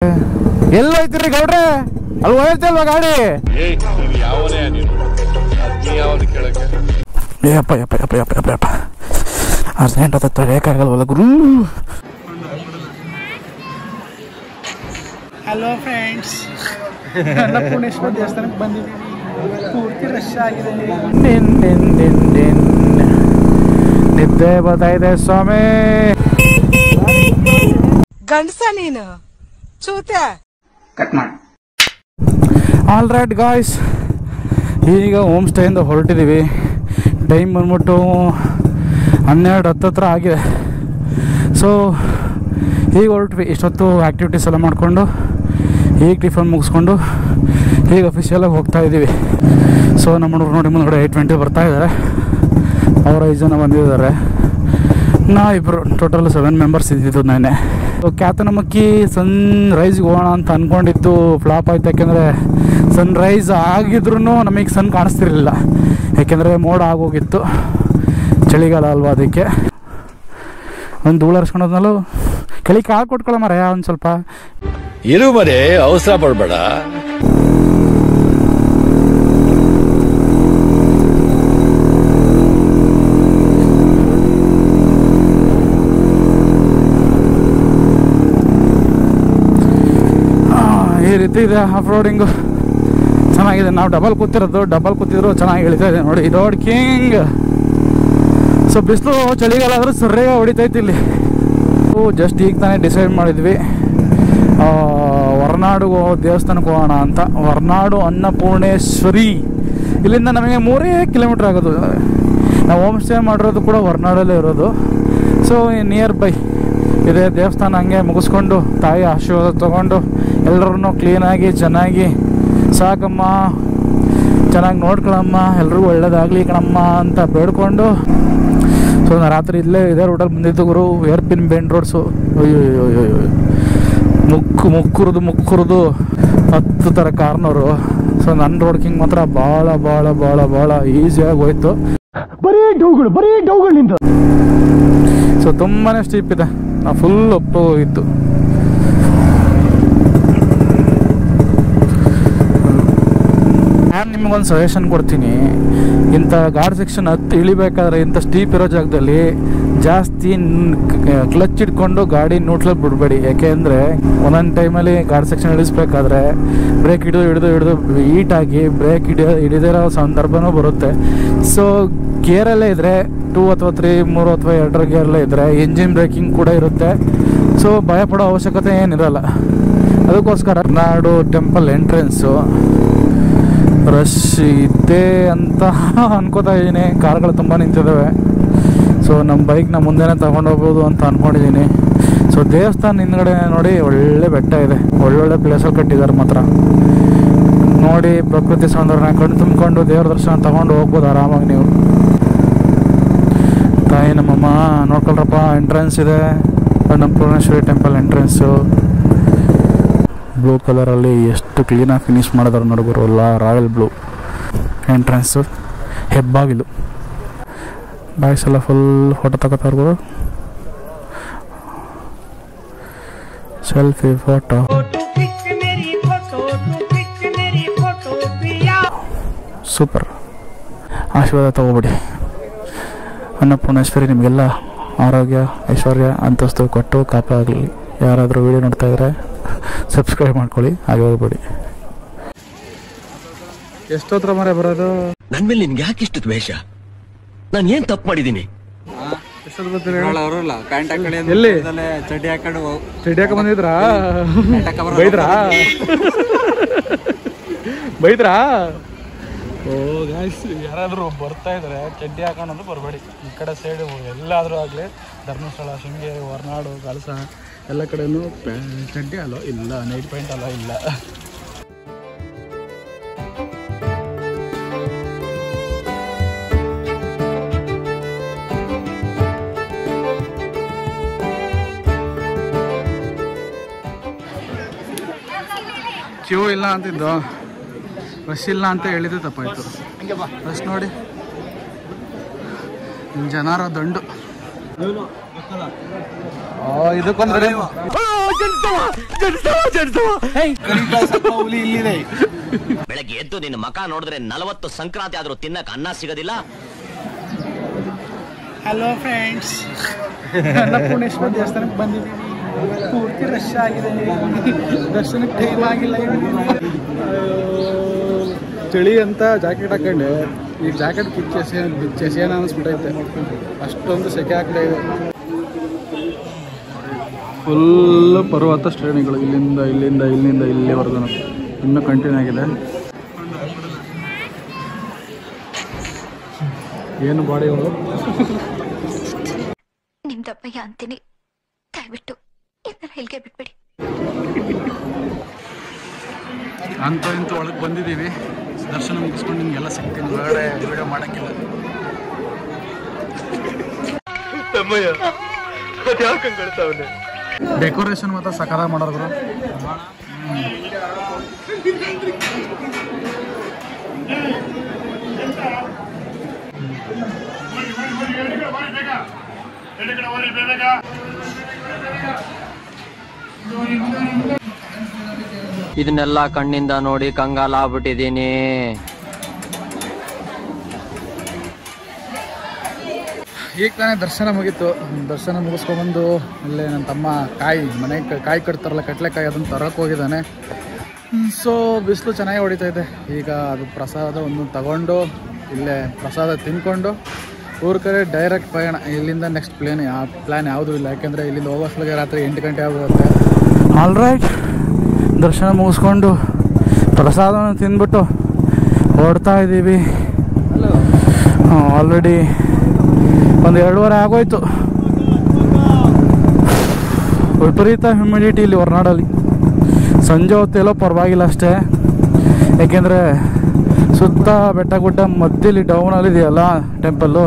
ಎಲ್ಲ ಹೋಯ್ತಿರಿ ಗೌಡ್ರೆ? ಅಲ್ಲಿ ಹೋಯ್ತಲ್ವ ಗಾಡಿ? ಯಪ್ಪ ಯಪ್ಪ ಯಪ್ಪ ಯಪ್ಪ ಯಪ್ಪ ಯಪ್ಪ ಅರ್ಜೆಂಟ್ ಆಗುತ್ತೆ ಬೇಕಾಗಲ್ವಲ್ಲ ಗುರು. ಹಲೋ ಫ್ರೆಂಡ್ಸ್, ಅನ್ನಪೂರ್ಣೇಶ್ವರ ದೇವಸ್ಥಾನಕ್ಕೆ ಬಂದಿದ್ದೀವಿ. ಪೂರ್ತಿ ರಶ್ ಆಗಿದೆ. ನಿದ್ದೆ ಬರ್ತಾ ಇದೆ ಸ್ವಾಮಿ. ಗಂಡಸ ನೀನು ಚೂತೆ ಕಟ್ ಮಾಡಿ. ಆಲ್ ರೈಟ್ ಗಾಯ್ಸ್, ಈಗ ಹೋಮ್ ಸ್ಟೇಯಿಂದ ಹೊರಟಿದ್ದೀವಿ. ಟೈಮ್ ಬಂದ್ಬಿಟ್ಟು 12:10 ಹತ್ರ ಆಗಿದೆ. ಸೊ ಈಗ ಹೊರಟ್ವಿ. ಇಷ್ಟೊತ್ತು ಆ್ಯಕ್ಟಿವಿಟೀಸ್ ಎಲ್ಲ ಮಾಡಿಕೊಂಡು ಈಗ ಟಿಫನ್ ಮುಗಿಸ್ಕೊಂಡು ಈಗ ಅಫಿಷಿಯಲಾಗಿ ಹೋಗ್ತಾ ಇದ್ದೀವಿ. ಸೊ ನಮ್ಮ ಹುಡುಗರು ನೋಡಿ ಮುಂದ್ಗಡೆ 8:20 ಬರ್ತಾ ಇದ್ದಾರೆ. ಅವರು 5 ಜನ ಬಂದಿದ್ದಾರೆ, ನಾವಿಬ್ಬರು, ಟೋಟಲ್ 7 ಮೆಂಬರ್ಸ್ ಇದ್ದಿದ್ದು ನೆನ್ನೆ. ಸೊ ಕ್ಯಾತನಮಕ್ಕಿ ಸನ್ ರೈಸ್ಗೆ ಹೋಗೋಣ ಅಂತ ಅಂದ್ಕೊಂಡಿದ್ದು ಫ್ಲಾಪ್ ಆಯ್ತು. ಯಾಕೆಂದರೆ ಸನ್ ರೈಸ್ ಆಗಿದ್ರೂ ನಮಗೆ ಸನ್ ಕಾಣಿಸ್ತಿರ್ಲಿಲ್ಲ, ಯಾಕೆಂದರೆ ಮೋಡ ಆಗೋಗಿತ್ತು. ಚಳಿಗಾಲ ಅಲ್ವಾ, ಅದಕ್ಕೆ ಒಂದು ಧೂಳು ಹರಿಸ್ಕೊಂಡೋದ್ನಲ್ಲೂ ಕೆಳಗೆ ಕಾಳು ಕೊಟ್ಕೊಳ್ಳೋ ಮರ ಒಂದು ಸ್ವಲ್ಪ ಇರು ಮರೆ, ಅವಸರ ಪಡಬೇಡ. ಈ ರೀತಿ ಇದೆ ಆಫ್ ರೋಡಿಂಗು. ಚೆನ್ನಾಗಿದೆ. ನಾವು ಡಬಲ್ ಕೂತಿದ್ರು ಚೆನ್ನಾಗಿ ಇಳಿತಾ ಇದೆ ನೋಡಿ. Road king. ಸೊ ಬಿಸಿಲು ಚಳಿಗಾಲ ಆದರೂ ಸರಿಯಾಗಿ ಹೊಡಿತೈತಿ ಇಲ್ಲಿ. ಜಸ್ಟ್ ಈಗ ತಾನೇ ಡಿಸೈಡ್ ಮಾಡಿದ್ವಿ ಹೊರನಾಡು ದೇವಸ್ಥಾನಕ್ಕೆ ಹೋಗೋಣ ಅಂತ. ಹೊರನಾಡು ಅನ್ನಪೂರ್ಣೇಶ್ವರಿ ಇಲ್ಲಿಂದ ನಮಗೆ 3 ಕಿಲೋಮೀಟ್ರ್ ಆಗೋದು. ನಾವು ಹೋಮ್ ಸ್ಟೇ ಮಾಡಿರೋದು ಕೂಡ ಹೊರನಾಡಲ್ಲೇ ಇರೋದು. ಸೊ ನಿಯರ್ ಬೈ ಇದೆ ದೇವಸ್ಥಾನ. ಹಂಗೆ ಮುಗಿಸ್ಕೊಂಡು ತಾಯಿ ಆಶೀರ್ವಾದ ತೊಗೊಂಡು ಎಲ್ಲರೂ ಕ್ಲೀನಾಗಿ ಚೆನ್ನಾಗಿ ಸಾಕಮ್ಮ, ಚೆನ್ನಾಗಿ ನೋಡ್ಕೊಳಮ್ಮ, ಎಲ್ರಿಗೂ ಒಳ್ಳೇದಾಗಲಿ ಕಣಮ್ಮ ಅಂತ ಬೇಡ್ಕೊಂಡು. ಸೊ ನಾನು ರಾತ್ರಿ ಇದೇ ರೋಡಲ್ಲಿ ಬಂದಿದ್ದು ಗುರು. ಏರ್ ಪಿನ್ ಬೆಂಡ್ ರೋಡ್ಸು, ಅಯ್ಯೋ ಮುಕ್ಕುರಿದು 10 ಥರ ಕಾರ್ನರು. ಸೊ ನನ್ನ ರೋಡ್ ಕಿಂಗ್ ಮಾತ್ರ ಭಾಳ ಈಸಿಯಾಗಿ ಹೋಯ್ತು. ಬರೀ ಡೌಗಳು ನಿಂತು. ಸೊ ತುಂಬಾ ಸ್ಟೀಪ್ ಇದೆ. ನಾವು ಫುಲ್ ಹೋಗಿತ್ತು. ನಾನು ನಿಮಗೊಂದು ಸಜೆಷನ್ ಕೊಡ್ತೀನಿ. ಇಂಥ ಗಾರ್ಡ್ ಸೆಕ್ಷನ್ ಇಳಿಬೇಕಾದ್ರೆ ಇಂಥ ಸ್ಟೀಪ್ ಇರೋ ಜಾಗದಲ್ಲಿ ಜಾಸ್ತಿ ಕ್ಲಚ್ ಇಟ್ಕೊಂಡು ಗಾಡಿ ನ್ಯೂಟ್ರಲ್ ಬಿಡಬೇಡಿ. ಯಾಕೆಂದರೆ ಒಂದೊಂದು ಟೈಮಲ್ಲಿ ಗಾರ್ಡ್ ಸೆಕ್ಷನ್ ಇಳಿಸ್ಬೇಕಾದ್ರೆ ಬ್ರೇಕ್ ಹಿಡಿದು ಹೀಟಾಗಿ ಬ್ರೇಕ್ ಹಿಡಿದಿರೋ ಸಂದರ್ಭನೂ ಬರುತ್ತೆ. ಸೊ ಗೇರಲ್ಲೇ ಇದ್ದರೆ 2 ಅಥವಾ 3, 3 ಅಥವಾ 2 ಗೇರಲ್ಲೇ ಇದ್ದರೆ ಇಂಜಿನ್ ಬ್ರೇಕಿಂಗ್ ಕೂಡ ಇರುತ್ತೆ. ಸೊ ಭಯಪಡೋ ಅವಶ್ಯಕತೆ ಏನಿರಲ್ಲ. ಅದಕ್ಕೋಸ್ಕರ ನಾಡು ಟೆಂಪಲ್ ಎಂಟ್ರೆನ್ಸು ರಶ್ ಇದೆ ಅಂತ ಅನ್ಕೋತಾ ಇದ್ದೀನಿ. ಕಾರ್ಗಳು ತುಂಬ ನಿಂತಿದ್ದಾವೆ. ಸೊ ನಮ್ಮ ಬೈಕ್ನ ಮುಂದೆನೇ ತಗೊಂಡು ಹೋಗ್ಬೋದು ಅಂತ ಅಂದ್ಕೊಂಡಿದ್ದೀನಿ. ಸೊ ದೇವಸ್ಥಾನ ಹಿಂದ್ಗಡೆ ನೋಡಿ ಒಳ್ಳೆ ಬೆಟ್ಟ ಇದೆ, ಒಳ್ಳೊಳ್ಳೆ ಪ್ಲೇಸಲ್ಲಿ ಕಟ್ಟಿದ್ದಾರೆ ಮಾತ್ರ. ನೋಡಿ ಪ್ರಕೃತಿ ಸೌಂದರ್ಯನ ಕಣ್ಣು ತುಂಬಿಕೊಂಡು ದೇವ್ರ ದರ್ಶನ ತಗೊಂಡು ಹೋಗ್ಬೋದು ಆರಾಮಾಗಿ ನೀವು. ತಾಯಿ ನಮ್ಮಮ್ಮ ನೋಡ್ಕೊಳ್ರಪ್ಪ. ಎಂಟ್ರೆನ್ಸ್ ಇದೆ, ಅನ್ನಪೂರ್ಣೇಶ್ವರಿ ಟೆಂಪಲ್ ಎಂಟ್ರೆನ್ಸು. ಬ್ಲೂ ಕಲರಲ್ಲಿ ಎಷ್ಟು ಕ್ಲೀನಾಗಿ ಫಿನಿಶ್ ಮಾಡಿದ್ರು ನೋಡ್ಬರು. Royal blue entrance. ಹೆಬ್ಬಾಗಿಲು. ಬಾಯ್ಸ್ ಎಲ್ಲ ಫುಲ್ ಫೋಟೋ ತಗೋತಾರ್ಗು. Selfie photo. ಸೂಪರ್. ಆಶೀರ್ವಾದ ತಗೋಬಿಡಿ. ಅನ್ನಪೂರ್ಣೇಶ್ವರಿ ನಿಮಗೆಲ್ಲ ಆರೋಗ್ಯ ಐಶ್ವರ್ಯ ಅಂತಸ್ತು ಕೊಟ್ಟು ಕಾಪಾಡಲಿ. ಯಾರಾದರೂ ವೀಡಿಯೋ ನೋಡ್ತಾ ಇದ್ರೆ ಸಬ್ಸ್ಕ್ರೈಬ್ ಮಾಡ್ಕೊಳ್ಳಿ, ಹಾಗೆ ಹೋಗ್ಬೇಡಿ. ಎಷ್ಟೊತ್ತರ ಮರೆ ಬರೋದು? ನನ್ ಮೇಲೆ ನಿನ್ಗೆ ಯಾಕೆ ಇಷ್ಟು ದ್ವೇಷ? ನಾನು ಏನ್ ತಪ್ಪು ಮಾಡಿದ್ದೀನಿ? ಎಲ್ಲಿ ಚಡ್ಡಿ ಹಾಕ ಬಂದಿದ್ರಾ? ಬೈದ್ರಾ? ಓ ಗಾಯ್ಸ್, ಯಾರಾದರೂ ಬರ್ತಾ ಇದ್ರೆ ಚಡ್ಡಿ ಹಾಕೊಂಡು ಬರಬೇಡಿ. ಈ ಕಡೆ ಸೈಡ್ ಎಲ್ಲಾದರೂ ಆಗಲಿ, ಧರ್ಮಸ್ಥಳ, ಶೃಂಗೇರಿ, ಹೊರನಾಡು, ಕಳಸ ಎಲ್ಲ ಕಡೆಯೂ ಚಡ್ಡಿ ಅಲ್ಲೋ ಇಲ್ಲ, ನೈಟ್ ಪ್ಯಾಂಟ್ ಅಲ್ಲೋ ಇಲ್ಲ. ಕ್ಯೂ ಇಲ್ಲ ಅಂತಿದ್ದು, ರಶ್ ಇಲ್ಲ ಅಂತ ಹೇಳಿದ್ದು ತಪ್ಪಾಯ್ತು. ರಶ್ ನೋಡಿ, ಜನರ ದಂಡು. ಇದಕ್ಕೊಂದ್ರೆ ಇಲ್ಲಿದೆ. ಬೆಳಗ್ಗೆ ಎದ್ದು ನಿನ್ನ ಮಕ ನೋಡಿದ್ರೆ 40 ಸಂಕ್ರಾಂತಿ ಆದ್ರೂ ತಿನ್ನಕ್ ಅನ್ನ ಸಿಗೋದಿಲ್ಲ. ಹಲೋ ಫ್ರೆಂಡ್ಸ್, ಅನ್ನಪೂರ್ಣೇಶ್ವರ ದೇವಸ್ಥಾನಕ್ಕೆ ಬಂದಿದ್ದೀವಿ. ಪೂರ್ತಿ ರಶ್ ಆಗಿದೆ, ದರ್ಶನಕ್ಕೆ ಟೈಮ್ ಆಗಿಲ್ಲ. ಚಳಿ ಅಂತ ಜಾಕೆಟ್ ಹಾಕೊಂಡೆ, ಈ ಜಾಕೆಟ್ ಕಿಚ್ಚೇನ ಅನಿಸ್ಬಿಟ್ಟೈತೆ, ಅಷ್ಟೊಂದು ಸೆಕೆ ಆಗ್ತಾ ಇದೆ. ಫುಲ್ ಪರ್ವತ ಶ್ರೇಣಿಗಳು, ಇಲ್ಲಿಂದ ಇಲ್ಲಿವರೆಗೂ ಇನ್ನೂ ಕಂಟಿನ್ಯೂ ಆಗಿದೆ. ಏನು ಬಾಡಿಗಳು ನಿಮ್ದಪ್ಪಯ್ಯ ಅಂತೀನಿ, ದಯವಿಟ್ಟು ಇದನ್ನ ಹೇಳಿಕೆ ಬಿಟ್ಬಿಡಿ. ಅಂತ ಇಂತೂ ಒಳಗೆ ಬಂದಿದ್ದೀವಿ. ದರ್ಶನ ಮುಗಿಸ್ಕೊಂಡು ನಿಮಗೆಲ್ಲ ಸಿಗ್ತೀನಿ, ಹೊರಗಡೆ ವಿಡಿಯೋ ಮಾಡೋಕ್ಕಿಲ್ಲ. ಡೆಕೋರೇಷನ್ ಮಾತ್ರ ಸಕಲ ಮಾಡೋರು. ಇದನ್ನೆಲ್ಲ ಕಣ್ಣಿಂದ ನೋಡಿ ಕಂಗಾಲಾಗ್ಬಿಟ್ಟಿದೀನಿ. ಈಗ ತಾನೇ ದರ್ಶನ ಮುಗೀತು. ದರ್ಶನ ಮುಗಿಸ್ಕೊಂಡ್ಬಂದು ಅಲ್ಲೇ ನನ್ನ ತಮ್ಮ ಕಾಯಿ ಕಟ್ತಾರಲ್ಲ, ಕಟ್ಲೆಕಾಯಿ, ಅದನ್ನು ತರಕ್ಕೆ ಹೋಗಿದ್ದಾನೆ. ಸೊ ಬಿಸಿಲು ಚೆನ್ನಾಗಿ ಹೊಡಿತಾ ಇದೆ. ಈಗ ಅದು ಪ್ರಸಾದ ಒಂದು ತಗೊಂಡು ಇಲ್ಲೇ ಪ್ರಸಾದ ತಿನ್ಕೊಂಡು ಊರ ಕಡೆ ಡೈರೆಕ್ಟ್ ಪಯಣ. ಇಲ್ಲಿಂದ ನೆಕ್ಸ್ಟ್ ಪ್ಲ್ಯಾನ್ ಯಾವುದೂ ಇಲ್ಲ, ಯಾಕೆಂದರೆ ಇಲ್ಲಿಂದ ಹೋಗೋಷ್ಟಿಗೆ ರಾತ್ರಿ 8 ಗಂಟೆ ಆಗುತ್ತೆ. ಆಲ್ರೈಟ್, ದರ್ಶನ ಮುಗಿಸ್ಕೊಂಡು ಪ್ರಸಾದವನ್ನು ತಿಂದ್ಬಿಟ್ಟು ಹೊರಡ್ತಾ ಇದ್ದೀವಿ. ಆಲ್ರೆಡಿ 1-2 ಆಗೋಯ್ತು. ವಿಪರೀತ ಹ್ಯುಮಿಡಿಟಿ ಇಲ್ಲಿ ಹೊರನಾಡಲ್ಲಿ. ಸಂಜೆ ಹೊತ್ತೆಲ್ಲೋ ಪರವಾಗಿಲ್ಲ ಅಷ್ಟೇ, ಏಕೆಂದರೆ ಸುತ್ತ ಬೆಟ್ಟ ಗುಡ್ಡ ಮಧ್ಯದಲ್ಲಿ ಡೌನಲ್ಲಿದೆಯಲ್ಲ ಟೆಂಪಲ್ಲು.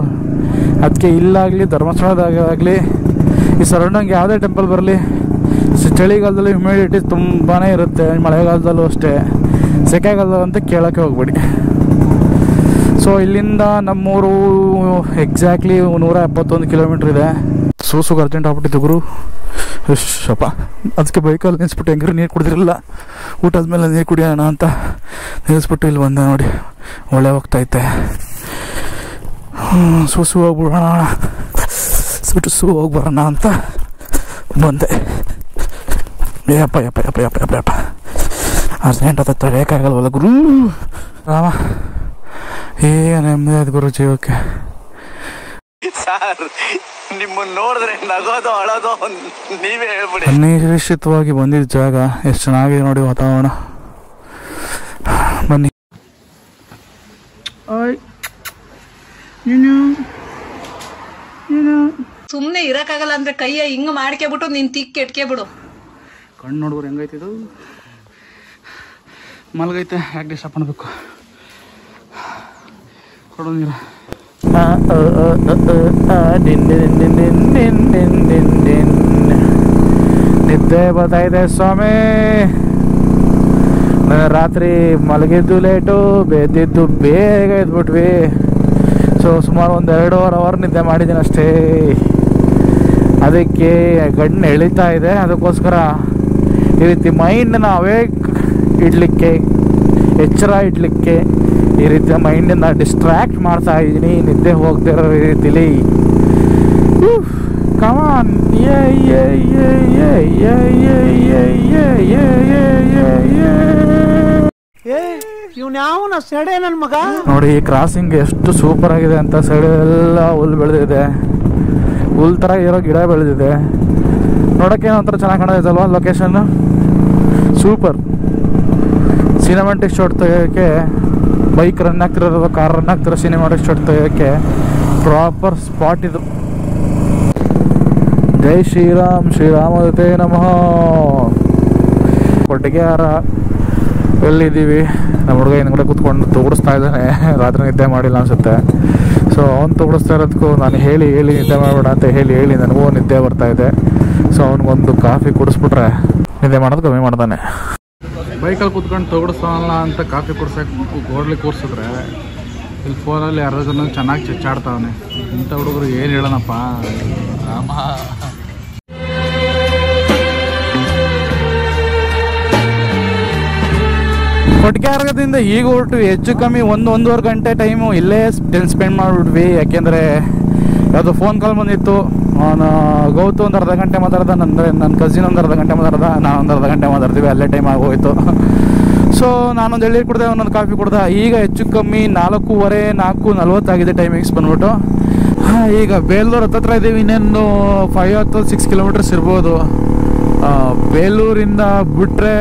ಅದಕ್ಕೆ ಇಲ್ಲಾಗಲಿ ಧರ್ಮಸ್ಥಳದಾಗಲಿ ಈ ಸರೌಂಡಿಂಗ್ ಯಾವುದೇ ಟೆಂಪಲ್ ಬರಲಿ, ಚಳಿಗಾಲದಲ್ಲಿ ಹ್ಯುಮಿಡಿಟಿ ತುಂಬಾ ಇರುತ್ತೆ. ಮಳೆಗಾಲದಲ್ಲೂ ಅಷ್ಟೇ, ಸೆಕೆಗಾಲದಂತ ಕೇಳೋಕ್ಕೆ ಹೋಗ್ಬೇಡಿ. ಸೊ ಇಲ್ಲಿಂದ ನಮ್ಮೂರು ಎಕ್ಸಾಕ್ಟ್ಲಿ 171 ಕಿಲೋಮೀಟ್ರ್ ಇದೆ. ಸೂಸುಗೆ ಅರ್ಜೆಂಟ್ ಆಗ್ಬಿಟ್ಟಿತ್ತು ಗುರು, ಶಪ್ಪ. ಅದಕ್ಕೆ ಬೈಕಲ್ಲಿ ನಿಲ್ಲಿಸ್ಬಿಟ್ಟು ಹೆಂಗ್ರಿ ನೀರು ಕುಡಿದಿರಲಿಲ್ಲ, ಊಟದ ನೀರು ಕುಡಿಯೋಣ ಅಂತ ನಿಲ್ಲಿಸ್ಬಿಟ್ಟು ಇಲ್ಲಿ ಬಂದೆ ನೋಡಿ. ಒಳ್ಳೆ ಹೋಗ್ತೈತೆ. ಸೂಸು ಹೋಗ್ಬಿಡೋಣ, ಸೂ ಹೋಗಿ ಬರೋಣ ಅಂತ ಬಂದೆ. ಯಪ್ಪ ಅರ್ಜೆಂಟ್ ಆತ ತಡೆಯೋಕ್ಕಾಗಲ್ವಲ್ಲ ಗುರು. ರಾಮ, ಏನು ನೆಮ್ಮದಿ ಆಯ್ತು ಗುರು ಜೀವಕ್ಕೆ. ನಿಮ್ಮನ್ನು ನೋಡಿದ್ರೆ ನಗೋದು ಅಳೋದು ನೀವೇ ಹೇಳ್ಬಿಡಿ. ಅನಿರೀಕ್ಷಿತವಾಗಿ ಬಂದಿದ್ದ ಜಾಗ ಎಷ್ಟು ಚೆನ್ನಾಗಿದೆ ನೋಡಿ ವಾತಾವರಣ. ಬನ್ನಿ. ಸುಮ್ನೆ ಇರಕ್ಕಾಗಲ್ಲ ಅಂದ್ರೆ ಕೈಯ ಹಿಂಗ್ ಮಾಡ್ಕೆಬಿಟ್ಟು ನೀನ್ ತಿಕ್ಕಿ ಎಟ್ಕೆಬಿಡು. ಕಣ್ಣು ನೋಡ್ಬೋದು ಹೆಂಗೈತಿದು, ಮಲಗೈತೆ. ಯಾಕೆ ಡಿಸ್ಟರ್ಬ್ ಮಾಡಬೇಕು, ಕೊಡೋ ನೀರು. ನಿದ್ದೆ ಬರ್ತಾಯಿದೆ ಸ್ವಾಮಿ. ರಾತ್ರಿ ಮಲಗಿದ್ದು ಲೇಟು, ಬೇದಿದ್ದು ಬೇಗ ಎದ್ಬಿಟ್ವಿ. ಸೊ ಸುಮಾರು 1-2 ಅವರ್ ನಿದ್ದೆ ಮಾಡಿದ್ದೀನಿ ಅಷ್ಟೇ. ಅದಕ್ಕೆ ಗಣ್ಣು ಎಳಿತಾ ಇದೆ. ಅದಕ್ಕೋಸ್ಕರ ಈ ರೀತಿ ಮೈಂಡನ್ನ ಅವೇಕ್ ಇಡಲಿಕ್ಕೆ, ಎಚ್ಚರ ಇಡಲಿಕ್ಕೆ ಈ ರೀತಿಯ ಮೈಂಡನ್ನು ಡಿಸ್ಟ್ರ್ಯಾಕ್ಟ್ ಮಾಡ್ತಾ ಇದ್ದೀನಿ, ನಿದ್ದೆ ಹೋಗ್ತಿರೋ ರೀತಿಲಿ. ಕಮಾನ್, ಇವ್ನ್ಯಾವನ ಸೆಡೆ ನನ್ನ ಮಗ. ನೋಡಿ ಈ ಕ್ರಾಸಿಂಗ್ ಎಷ್ಟು ಸೂಪರ್ ಆಗಿದೆ ಅಂತ. ಸೈಡ್ ಎಲ್ಲ ಹುಲ್ ಬೆಳೆದಿದೆ, ಹುಲ್ ಥರ ಇರೋ ಗಿಡ ಬೆಳೆದಿದೆ. ನೋಡೋಕ್ಕೆ ಒಂಥರ ಚೆನ್ನಾಗಿ ಕಾಣೋದಲ್ವಾ ಲೊಕೇಶನ್. ಸೂಪರ್. ಸಿನಿಮ್ಯಾಟಿಕ್ ಶಾಟ್ ತೆಗೆಯೋಕ್ಕೆ, ಬೈಕ್ ರನ್ ಆಗ್ತಿರೋದು, ಕಾರ್ ರನ್ ಆಗ್ತಿರೋ ಸಿನಿಮ್ಯಾಟಿಕ್ ಶಾಟ್ ತೆಗೆಯೋಕ್ಕೆ ಪ್ರಾಪರ್ ಸ್ಪಾಟ್ ಇದು. ಜೈ ಶ್ರೀರಾಮ್, ಶ್ರೀರಾಮದತೆ ನಮಃ. ಕೊಟ್ಟಿಗೆಹಾರ ಎಲ್ಲಿದ್ದೀವಿ. ನಮ್ಮ ಹುಡುಗ ಹಿಂದ್ಗಡೆ ಕೂತ್ಕೊಂಡು ತೋಡಿಸ್ತಾ ಇದ್ದಾನೆ. ರಾತ್ರಿ ನಿದ್ದೆ ಮಾಡಿಲ್ಲ ಅನಿಸುತ್ತೆ. ಸೊ ಅವ್ನು ತೋಡಿಸ್ತಾ ಇರೋದಕ್ಕೂ ನಾನು ಹೇಳಿ ನಿದ್ದೆ ಮಾಡಬೇಡ ಅಂತ ಹೇಳಿ ನನಗೂ ನಿದ್ದೆ ಬರ್ತಾ ಇದೆ. ಸೊ ಅವ್ನಿಗೊಂದು ಕಾಫಿ ಕುಡಿಸ್ಬಿಟ್ರೆ ನಿದ್ದೆ ಮಾಡೋದು ಕಮ್ಮಿ ಮಾಡ್ತಾನೆ. ಬೈಕಲ್ಲಿ ಕೂತ್ಕೊಂಡು ತೋಡಿಸ್ತಾನಲ್ಲ ಅಂತ ಕಾಫಿ ಕುಡ್ಸಕ್ಕೆ ಗೋಡ್ಲಿ ಕೂರಿಸಿದ್ರೆ ಇಲ್ಲಿ ಫೋನಲ್ಲಿ ಯಾರೋ ಜನ ಚೆನ್ನಾಗಿ ಚೆಚ್ಚಾಡ್ತಾವನೆ. ಇಂಥ ಹುಡುಗರು ಏನು ಹೇಳೋಣಪ್ಪ ರಾಮ. ಕೊಟ್ಗೆಹಾರದಿಂದ ಈಗ ಹೊರಟ್ವಿ, ಹೆಚ್ಚು ಕಮ್ಮಿ ಒಂದೂವರೆ ಗಂಟೆ ಟೈಮು ಇಲ್ಲೇ ಸ್ಪೆಂಡ್ ಮಾಡಿಬಿಟ್ವಿ. ಯಾಕೆಂದರೆ ಯಾವುದೋ ಫೋನ್ ಕಾಲ್ ಬಂದಿತ್ತು. ಅವನು ಗೌತು ಒಂದು ಅರ್ಧ ಗಂಟೆ ಮಾತಾಡ್ದ, ನನ್ನ ಕಸಿನ್ ಒಂದು ಅರ್ಧ ಗಂಟೆ ಮಾತಾಡ್ದ, ನಾನು ಒಂದು ಅರ್ಧ ಗಂಟೆ ಮಾತಾಡ್ತೀವಿ, ಅಲ್ಲೇ ಟೈಮ್ ಆಗೋಯ್ತು. ಸೊ ನಾನೊಂದು ಎಳ್ನೀರು ಕುಡ್ದೆ, ಒಂದೊಂದು ಕಾಫಿ ಕುಡ್ದೆ. ಈಗ ಹೆಚ್ಚು ಕಮ್ಮಿ 4:40 ಟೈಮಿಂಗ್ಸ್ ಬಂದ್ಬಿಟ್ಟು. ಈಗ ಬೇಲೂರು ಹತ್ತತ್ರ ಇದ್ದೀವಿ. ಇನ್ನೇನು 5 or 6 ಕಿಲೋಮೀಟರ್ಸ್ ಇರ್ಬೋದು. ಬೇಲೂರಿಂದ ಬಿಟ್ಟರೆ,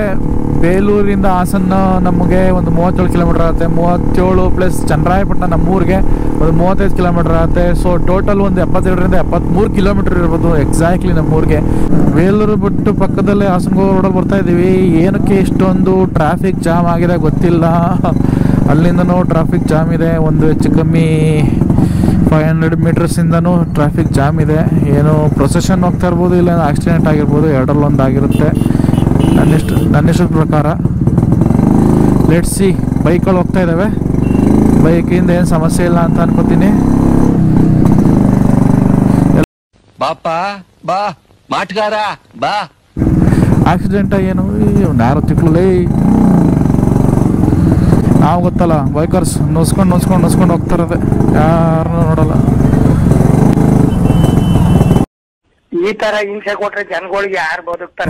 ಬೇಲೂರಿಂದ ಹಾಸನ ನಮಗೆ ಒಂದು 37 ಕಿಲೋಮೀಟರ್ ಆಗುತ್ತೆ. 37 ಪ್ಲಸ್ ಚನ್ನರಾಯಪಟ್ಟಣ ನಮ್ಮೂರಿಗೆ ಒಂದು 35 ಕಿಲೋಮೀಟರ್ ಆಗುತ್ತೆ. ಸೊ ಟೋಟಲ್ ಒಂದು 72ರಿಂದ 73 ಕಿಲೋಮೀಟರ್ ಇರ್ಬೋದು ಎಕ್ಸಾಕ್ಟ್ಲಿ ನಮ್ಮೂರಿಗೆ. ಬೇಲೂರು ಬಿಟ್ಟು ಪಕ್ಕದಲ್ಲೇ ಹಾಸನಗೋಗ ರೋಡಲ್ಲಿ ಬರ್ತಾ ಇದ್ದೀವಿ. ಏನಕ್ಕೆ ಇಷ್ಟೊಂದು ಟ್ರಾಫಿಕ್ ಜಾಮ್ ಆಗಿದೆ ಗೊತ್ತಿಲ್ಲ. ಅಲ್ಲಿಂದನೂ ಟ್ರಾಫಿಕ್ ಜಾಮ್ ಇದೆ. ಒಂದು ಹೆಚ್ಚು ಕಮ್ಮಿ 500 ಮೀಟರ್ಸಿಂದನೂ ಟ್ರಾಫಿಕ್ ಜಾಮ್ ಇದೆ. ಏನೋ ಪ್ರೊಸೆಷನ್ ಹೋಗ್ತಾ ಇರ್ಬೋದು, ಇಲ್ಲ ಆಕ್ಸಿಡೆಂಟ್ ಆಗಿರ್ಬೋದು, ಎರಡರಲ್ಲಿ ಒಂದು ಆಗಿರುತ್ತೆ ನನ್ನಿಷ್ಟ ಪ್ರಕಾರ. Let's see. ಬೈಕಲ್ಲಿ ಹೋಗ್ತಾ ಇದ್ದಾವೆ, ಬೈಕಿಂದ ಏನು ಸಮಸ್ಯೆ ಇಲ್ಲ ಅಂತ ಅನ್ಕೋತೀನಿ. ಬಾಪ ಬಾ ಮಾಟ್ಗಾರ ಬಾ. ಆಕ್ಸಿಡೆಂಟ್ ಏನು ಯಾರು ತಿಕ್ಲೇ, ನಾವು ಗೊತ್ತಲ್ಲ ಬೈಕರ್ಸ್ ನುಸ್ಕೊಂಡು ಹೋಗ್ತಾ ಇರೋದೆ, ಯಾರನ್ನೂ ನೋಡಲ್ಲ. ಈ ತರ ಹಿಂಸೆ ಕೊಟ್ರೆ ಜನಗಳಿಗೆ ಯಾರು ಬದುಕ್ತಾರ?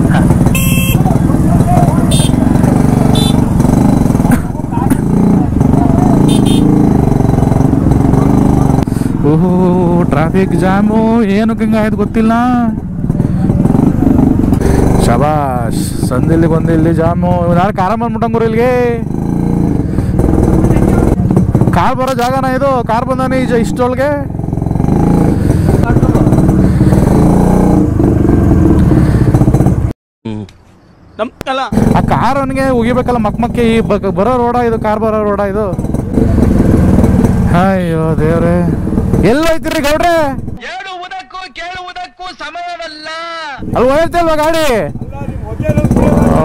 ಓಹೋ ಟ್ರಾಫಿಕ್ ಜಾಮು ಏನಕ್ಕೆ ಹಿಂಗಾಯ್ತು ಗೊತ್ತಿಲ್ಲ. ಶಬಾಷ್, ಸಂದಿಲ್ಲಿಗೆ ಒಂದು ಇಲ್ಲಿ ಜಾಮು. ಯಾರು ಕಾರ ಬಂದ್ಬಿಟ್ಟಂಗ್ರು ಇಲ್ಲಿಗೆ. ಕಾರ್ ಬರೋ ಜಾಗನ ಇದು? ಕಾರ್ ಬಂದಾನೆ ಈಗ ಇಷ್ಟೊಳಗೆ. ಆ ಕಾರ್ ಅವನಿಗೆ ಉಗಿಬೇಕಲ್ಲ ಮಕ್ಕಕ್ಕೆ. ಈ ಬರೋ ರೋಡ ಇದು, ಕಾರ್ ಬರೋ ರೋಡ ಇದು. ಅಯ್ಯೋ ದೇವ್ರೆ, ಎಲ್ಲೋಯ್ತಿರಿ ಗೌಡ್ರೆ? ಕೇಳುವುದಕ್ಕೂ ಸಮಯವಲ್ಲ. ಅಲ್ಲಿ ಹೋಯ್ತಲ್ವಾ ಗಾಡಿ? ಓ,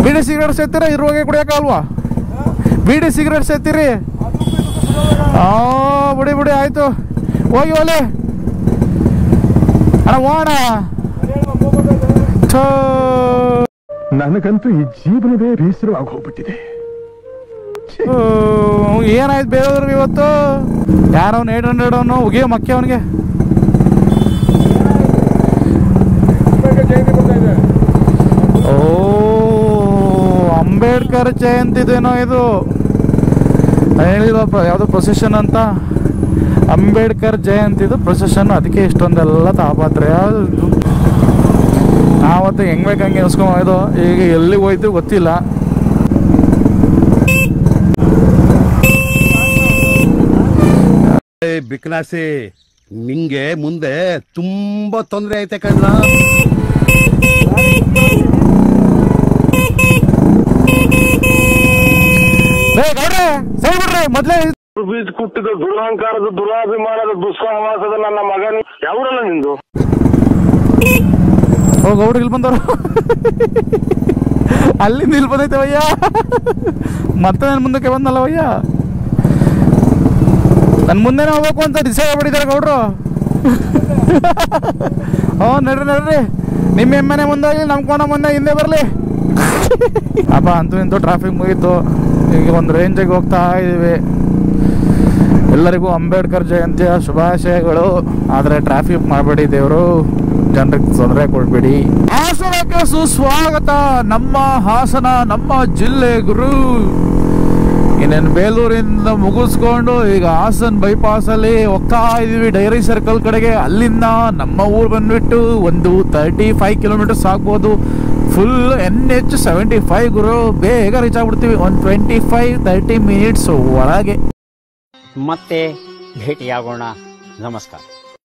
ಬೀಡಿ ಸಿಗರೇಟ್ ಸೇರ್ತೀರ ಇರುವಾಗೆ ಕುಡಿಯೋಕ್ಕಲ್ವಾ? ಬೀಡಿ ಸಿಗರೇಟ್ ಸೇರ್ತೀರಿ? ಬಿಡಿ ಆಯ್ತು, ಹೋಗಿ ಒಲೆ ಅಣ್ಣ ಹೋಗೋಣ. ನನಗಂತೂ ಈ ಜೀವನವೇ ಬೇಸರವಾಗಿ ಹೋಗ್ಬಿಟ್ಟಿದೆ. ಏನಾಯ್ತು ಬೇರೆಯವ್ರಿಗೆ ಇವತ್ತು? ಯಾರವ್ನು 800 ಅವನು ಉಗಿಯೋ ಮಕ್ಕೆ ಅವನಿಗೆ. ಓ, ಅಂಬೇಡ್ಕರ್ ಜಯಂತಿದೇನೋ ಇದು. ಹೇಳಿಲ್ವಪ್ಪ ಯಾವುದೋ ಪ್ರೊಸೆಷನ್ ಅಂತ. ಅಂಬೇಡ್ಕರ್ ಜಯಂತಿದು ಪ್ರೊಸೆಷನ್, ಅದಕ್ಕೆ ಇಷ್ಟೊಂದೆಲ್ಲ ತಾಪತ್ರೆ. ನಾವತ್ತು ಹೆಂಗ್ ಬೇಕಂಗೆ ಎನ್ಸ್ಕೊಂಬೋದು. ಈಗ ಎಲ್ಲಿಗೆ ಹೋಯ್ತು ಗೊತ್ತಿಲ್ಲ. ಬಿಕ್ನಾಸಿ, ನಿಂಗೆ ಮುಂದೆ ತುಂಬಾ ತೊಂದರೆ ಐತೆ ಕಣ್ಣ. ಮೊದ್ಲೇ ಬೀಜ ಕುಟ್ಟಿದ ದುರಹಂಕಾರದ ದುರಾಭಿಮಾನದ ದುಸ್ಸಹವಾಸದ ನನ್ನ ಮಗನ ಯಾವ್ರಲ್ಲ ನಿಂದು? ಹೋಗ ಅವ್ರು ಇಲ್ಲಿ ಬಂದವರು, ಅಲ್ಲಿಂದ ಇಲ್ಲಿ ಬಂದೈತವಯ್ಯ. ಮತ್ತೆ ನನ್ನ ಮುಂದಕ್ಕೆ ಬಂದಲ್ಲವಯ್ಯ. ನನ್ನ ಮುಂದೆನೇ ಹೋಗ್ಬೇಕು ಅಂತ ಡಿಸೈಡ್ ಮಾಡಿದ್ದಾರೆ ಗೌಡ್ರು. ನಡ್ರಿ ನಿಮ್ಮ ಎಮ್ಮೆನೆ ಮುಂದಾಗಿ ನಮ್ಮ ಕೋಣ ಮೊನ್ನೆ ಹಿಂದೆ ಬರಲಿ. ಅಪ್ಪ ಅಂತೂ ಇಂತೂ ಟ್ರಾಫಿಕ್ ಮುಗೀತು. ಈಗ ಒಂದು ರೇಂಜಿಗೆ ಹೋಗ್ತಾ ಇದ್ದೀವಿ. ಎಲ್ಲರಿಗೂ ಅಂಬೇಡ್ಕರ್ ಜಯಂತಿಯ ಶುಭಾಶಯಗಳು. ಆದರೆ ಟ್ರಾಫಿಕ್ ಮಾಡಬೇಡಿ ದೇವರು, ಜನರಿಗೆ ತೊಂದರೆ ಕೊಡಬೇಡಿ. ಹಾಸನಕ್ಕೆ ಸುಸ್ವಾಗತ. ನಮ್ಮ ಹಾಸನ ನಮ್ಮ ಜಿಲ್ಲೆ ಗುರು. ಇನ್ನೇನು ಬೇಲೂರಿಂದ ಮುಗಿಸ್ಕೊಂಡು ಈಗ ಹಾಸನ್ ಬೈಪಾಸಲ್ಲಿ ಹೋಗ್ತಾ ಇದೀವಿ ಡೈರಿ ಸರ್ಕಲ್ ಕಡೆಗೆ. ಅಲ್ಲಿಂದ ನಮ್ಮ ಊರು ಬಂದ್ಬಿಟ್ಟು ಒಂದು 35 ಕಿಲೋಮೀಟರ್ಸ್ ಆಗ್ಬೋದು. ಫುಲ್ NH 75 ಗುರು. ಬೇಗ ರೀಚ್ ಆಗ್ಬಿಡ್ತೀವಿ, ಒಂದು 25-30 ಮಿನಿಟ್ಸ್ ಒಳಗೆ. ಮತ್ತೆ ಭೇಟಿಯಾಗೋಣ. ನಮಸ್ಕಾರ.